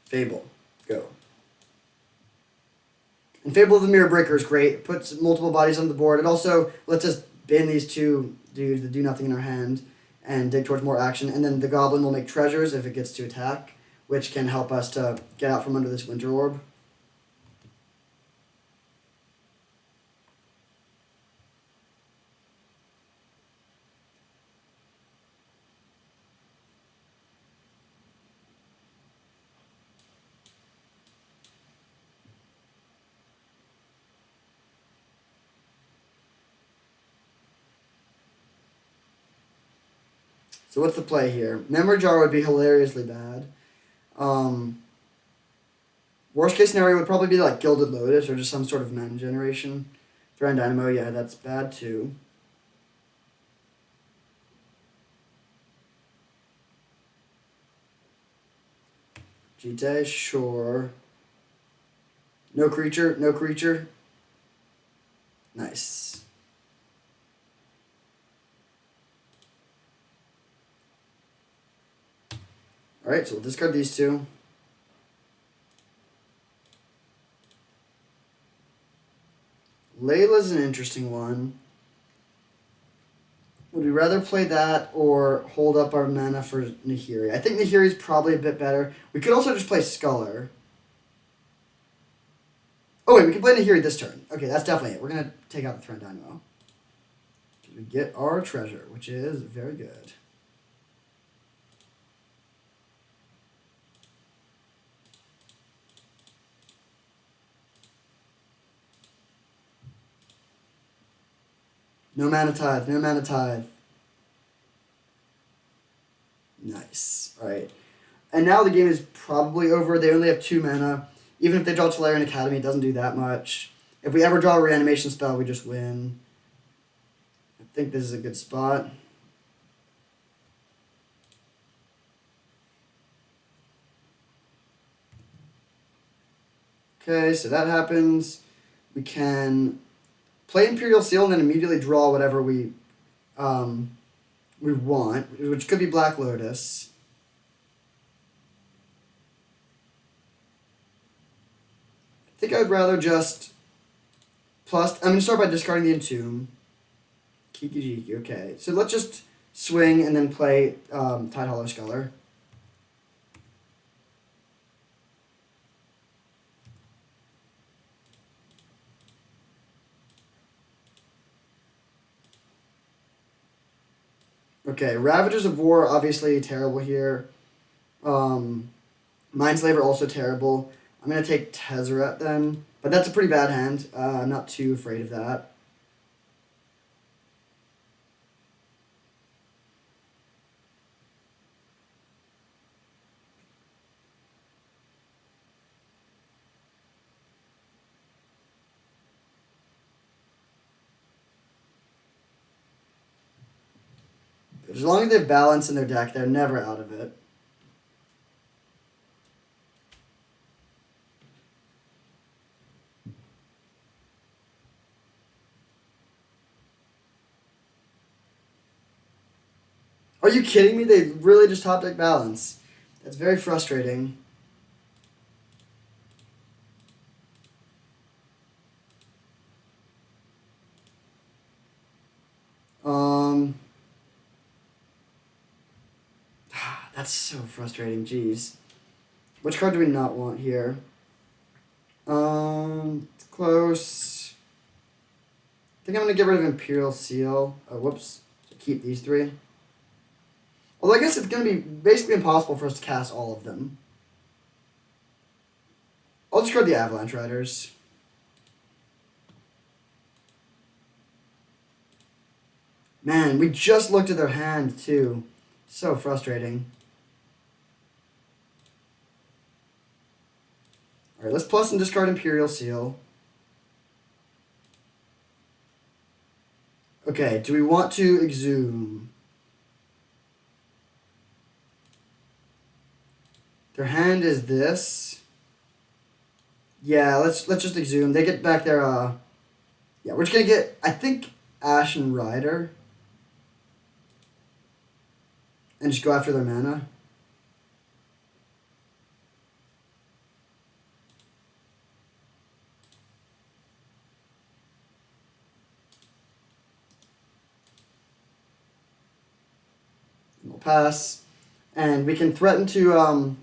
Fable. Go. And Fable of the Mirror Breaker is great. It puts multiple bodies on the board. It also lets us ban these two dudes that do nothing in our hand and dig towards more action. And then the goblin will make treasures if it gets to attack, which can help us to get out from under this winter orb. So what's the play here? Memory Jar would be hilariously bad. Worst case scenario would probably be like Gilded Lotus or just some sort of mana generation. Threat Dynamo, yeah, that's bad too. Jite, sure. No creature, no creature. Nice. Alright, so we'll discard these two. Layla's an interesting one. Would we rather play that or hold up our mana for Nahiri? I think Nahiri's probably a bit better. We could also just play Sculler. Oh wait, we can play Nahiri this turn. Okay, that's definitely it. We're going to take out the Threat Dynamo. We get our treasure, which is very good. No mana tithe, no mana tithe. Nice. Alright. And now the game is probably over. They only have 2 mana. Even if they draw Tolarian Academy, it doesn't do that much. If we ever draw a reanimation spell, we just win. I think this is a good spot. Okay, so that happens. We can play Imperial Seal and then immediately draw whatever we want, which could be Black Lotus. I think I would rather just plus. I'm going to start by discarding the Entomb. Kiki Jiki, okay. So let's just swing and then play Tide Hollow Sculler. Okay, Ravagers of War, obviously terrible here. Mindslaver, also terrible. I'm going to take Tezzeret then. But that's a pretty bad hand. I'm not too afraid of that. As long as they have balance in their deck, they're never out of it. Are you kidding me? They really just top deck balance. That's very frustrating. That's so frustrating. Jeez. Which card do we not want here? It's close. I think I'm going to get rid of Imperial Seal. Oh, whoops. So keep these 3. Although I guess it's going to be basically impossible for us to cast all of them. I'll discard the Avalanche Riders. Man, we just looked at their hand, too. So frustrating. Alright, let's plus and discard Imperial Seal. Okay, do we want to Exhume? Their hand is this. Yeah, let's just Exhume. They get back their, yeah, we're just gonna get, I think, Ashen Rider. And just go after their mana. pass. And we can threaten to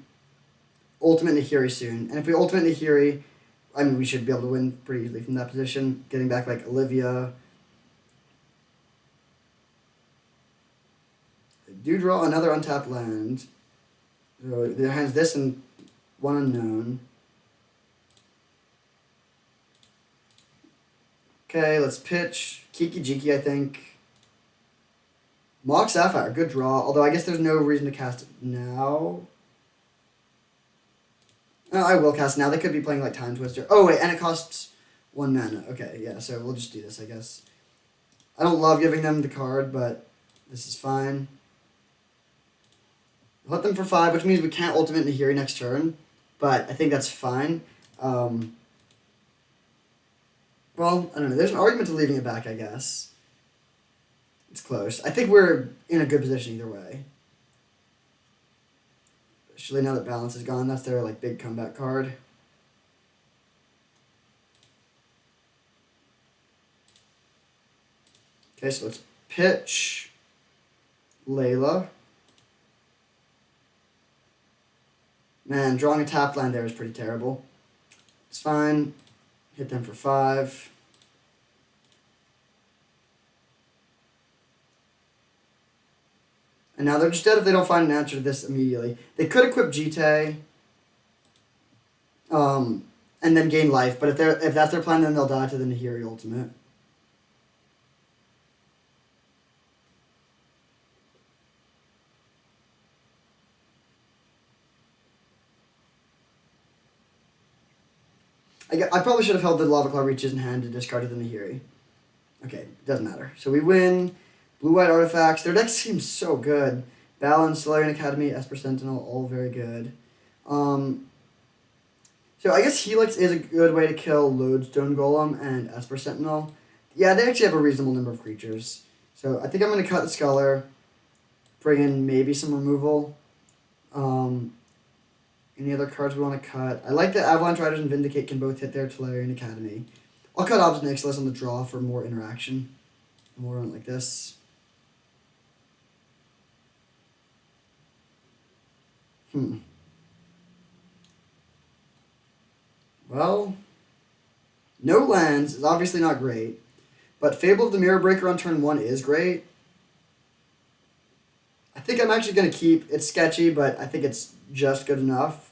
ultimate Nahiri soon. And if we ultimate Nahiri, I mean, we should be able to win pretty easily from that position. Getting back like Olivia. They do draw another untapped land. So their hands this and one unknown. Okay, let's pitch Kiki Jiki, I think. Mock Sapphire, good draw. Although I guess there's no reason to cast it now. Oh, I will cast now. They could be playing like Time Twister. Oh, wait, and it costs 1 mana. Okay, yeah, so we'll just do this, I guess. I don't love giving them the card, but this is fine. Hit them for 5, which means we can't ultimate Nahiri next turn. But I think that's fine. Well, I don't know. There's an argument to leaving it back, I guess. It's close. I think we're in a good position either way. Especially now that balance is gone. That's their like big comeback card. Okay, so let's pitch Layla. Man, drawing a tap land there is pretty terrible. It's fine. Hit them for 5. And now they're just dead if they don't find an answer to this immediately. They could equip Jite, and then gain life. But if that's their plan, then they'll die to the Nahiri ultimate. I probably should have held the Lava Claw Reaches in hand and discarded the Nahiri. Okay, doesn't matter. So we win. Blue-white artifacts. Their deck seems so good. Balance, Solarian Academy, Esper Sentinel, all very good. So I guess Helix is a good way to kill Lodestone Golem and Esper Sentinel. Yeah, they actually have a reasonable number of creatures. So I think I'm going to cut the Sculler. Bring in maybe some removal. Any other cards we want to cut? I like that Avalanche Riders and Vindicate can both hit their Tolarian Academy. I'll cut Obs Nixilis on the draw for more interaction. More on like this. Well, no lands is obviously not great, but Fable of the Mirror Breaker on turn 1 is great. I think I'm actually going to keep... It's sketchy, but I think it's just good enough.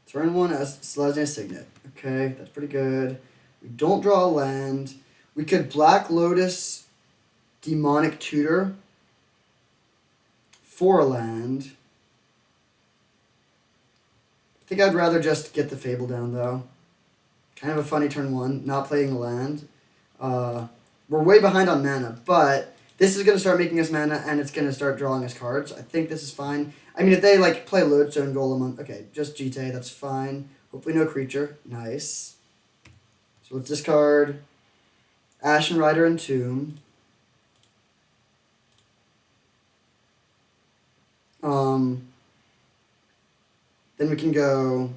Turn 1 as Selesnya Signet. Okay, that's pretty good. We don't draw a land. We could Black Lotus Demonic Tutor for a land. I think I'd rather just get the Fable down, though. Kind of a funny turn 1, not playing a land. We're way behind on mana, but this is going to start making us mana, and it's going to start drawing us cards. I think this is fine. I mean, if they, like, play Lodestone Golem on... Okay, just Jite, that's fine. Hopefully no creature. Nice. So let's discard Ashen Rider and Tomb. Then we can go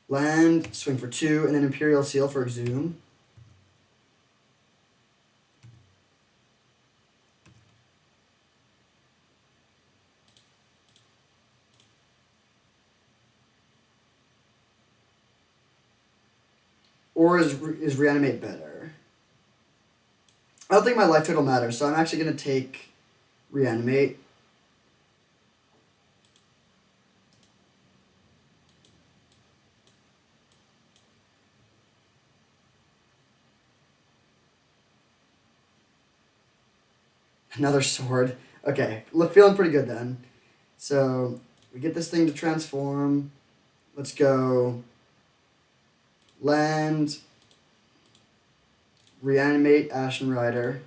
land, swing for 2, and then Imperial Seal for Exhume. Or is Reanimate better? I don't think my life total matters, so I'm actually going to take Reanimate. Another sword. Okay, feeling pretty good then. So we get this thing to transform. Let's go land, Reanimate Ashen Rider.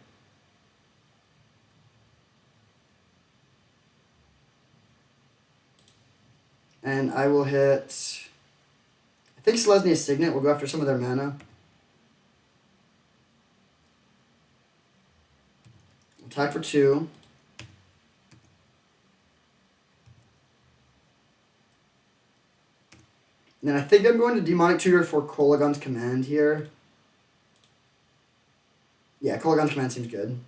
And I will hit, I think Selesnya's Signet. We'll go after some of their mana. Attack for 2. And then I think I'm going to Demonic Tutor for Kolagon's Command here. Yeah, Kolagon's Command seems good.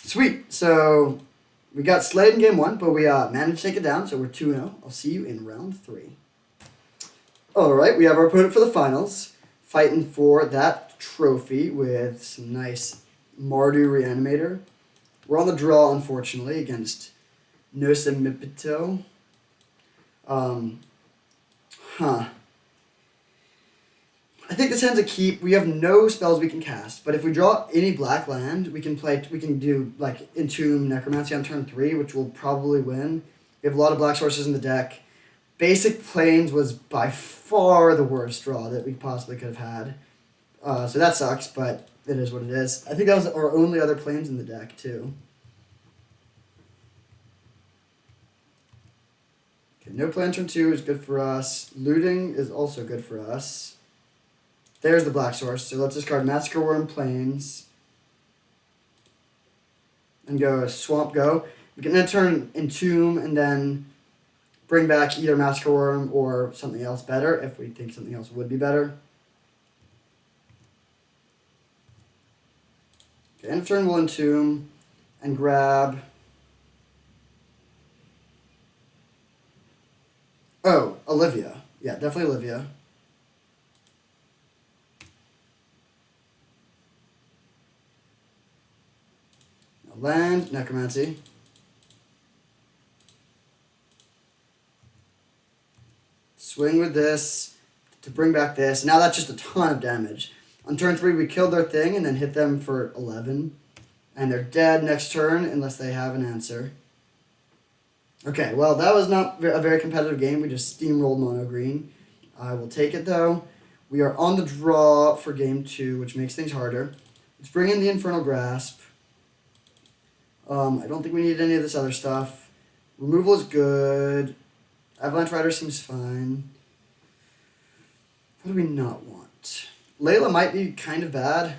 Sweet. So we got slayed in game 1, but we managed to take it down, so we're 2-0. I'll see you in round 3. Alright, we have our opponent for the finals, fighting for that trophy with some nice Mardu Reanimator. We're on the draw, unfortunately, against Nosemipito. I think this hand's a keep. We have no spells we can cast, but if we draw any black land, we can do like Entomb Necromancy on turn 3, which will probably win. We have a lot of black sources in the deck. Basic Plains was by far the worst draw that we possibly could have had. So that sucks, but it is what it is. I think that was our only other Plains in the deck, too. Okay, no plan turn 2 is good for us. Looting is also good for us. There's the black source. So let's discard Massacre Worm Plains. And go Swamp Go. We can then turn Entomb and then bring back either Massacre Worm or something else better if we think something else would be better. Okay, end of turn we'll Entomb and grab... Oh, Olivia. Yeah, definitely Olivia. Land, Necromancy. Swing with this to bring back this. Now that's just a ton of damage. On turn 3, we killed their thing and then hit them for 11. And they're dead next turn unless they have an answer. Okay, well, that was not a very competitive game. We just steamrolled mono green. I will take it, though. We are on the draw for game 2, which makes things harder. Let's bring in the Infernal Grasp. I don't think we need any of this other stuff. Removal is good. Avalanche Rider seems fine. What do we not want? Layla might be kind of bad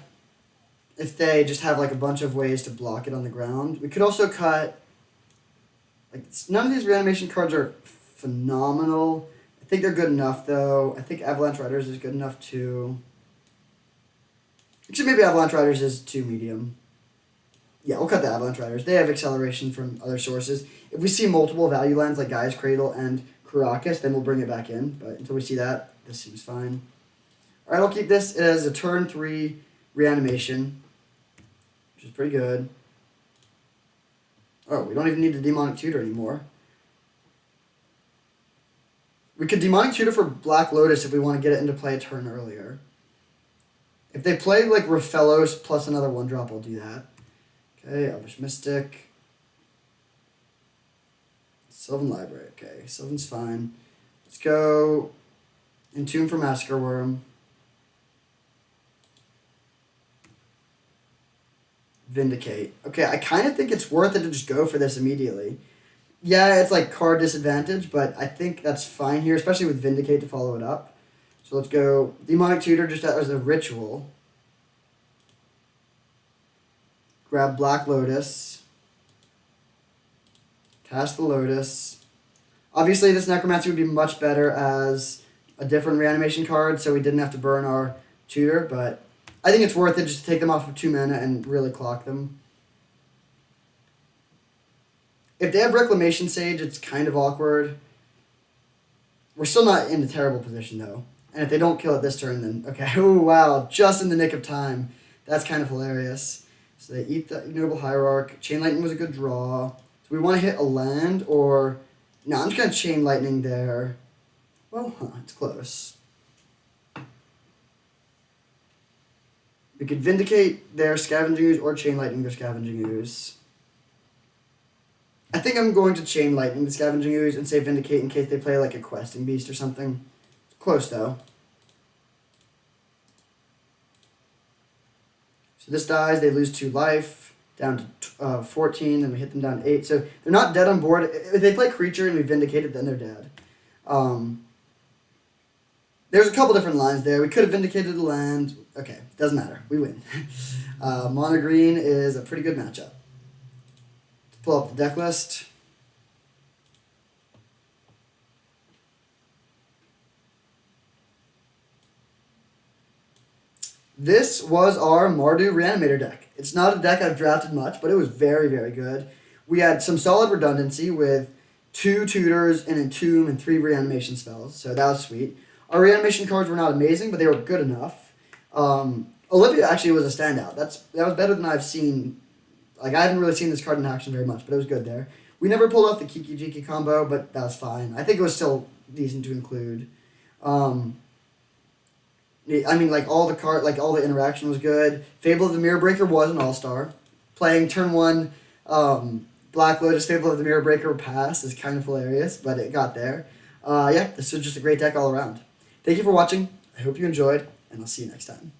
if they just have like a bunch of ways to block it on the ground. We could also cut... Like, none of these reanimation cards are phenomenal. I think they're good enough, though. I think Avalanche Riders is good enough, too. Actually, maybe Avalanche Riders is too medium. Yeah, we'll cut the Avalanche Riders. They have acceleration from other sources. If we see multiple value lands like Gaia's Cradle and Karakas, then we'll bring it back in. But until we see that, this seems fine. Alright, I'll keep this as a turn 3 reanimation, which is pretty good. Oh, we don't even need the Demonic Tutor anymore. We could Demonic Tutor for Black Lotus if we want to get it into play a turn earlier. If they play like Raphellos plus another 1-drop, I'll do that. Okay, Elvish Mystic. Sylvan Library. Okay, Sylvan's fine. Let's go Entomb for Massacre Worm. Vindicate. Okay, I kind of think it's worth it to just go for this immediately. Yeah, it's like card disadvantage, but I think that's fine here, especially with Vindicate to follow it up. So let's go Demonic Tutor just as a ritual. Grab Black Lotus. Cast the Lotus. Obviously, this Necromancy would be much better as a different reanimation card, so we didn't have to burn our tutor, but I think it's worth it just to take them off of 2 mana and really clock them. If they have Reclamation Sage, it's kind of awkward. We're still not in a terrible position, though. And if they don't kill it this turn, then... Okay, oh wow, just in the nick of time. That's kind of hilarious. So they eat the Ignoble Hierarch. Chain Lightning was a good draw. So we want to hit a land, or... No, I'm just going to Chain Lightning there. Well, it's close. We could Vindicate their Scavenging Ooze or Chain Lightning their Scavenging Ooze. I think I'm going to Chain Lightning the Scavenging Ooze and say Vindicate in case they play like a Questing Beast or something. It's close, though. So this dies, they lose 2 life, down to 14, and we hit them down to 8. So they're not dead on board. If they play Creature and we Vindicate it, then they're dead. There's a couple different lines there. We could have vindicated the land. Okay, doesn't matter. We win. Mono green is a pretty good matchup. Let's pull up the deck list. This was our Mardu Reanimator deck. It's not a deck I've drafted much, but it was very, very good. We had some solid redundancy with 2 tutors, an entomb, and 3 reanimation spells, so that was sweet. Our reanimation cards were not amazing, but they were good enough. Olivia actually was a standout. That was better than I've seen. Like, I haven't really seen this card in action very much, but it was good there. We never pulled off the Kiki Jiki combo, but that was fine. I think it was still decent to include. I mean, like, all the interaction was good. Fable of the Mirror Breaker was an all-star. Playing turn 1, Black Lotus Fable of the Mirror Breaker pass is kind of hilarious, but it got there. Yeah, this was just a great deck all around. Thank you for watching. I hope you enjoyed, and I'll see you next time.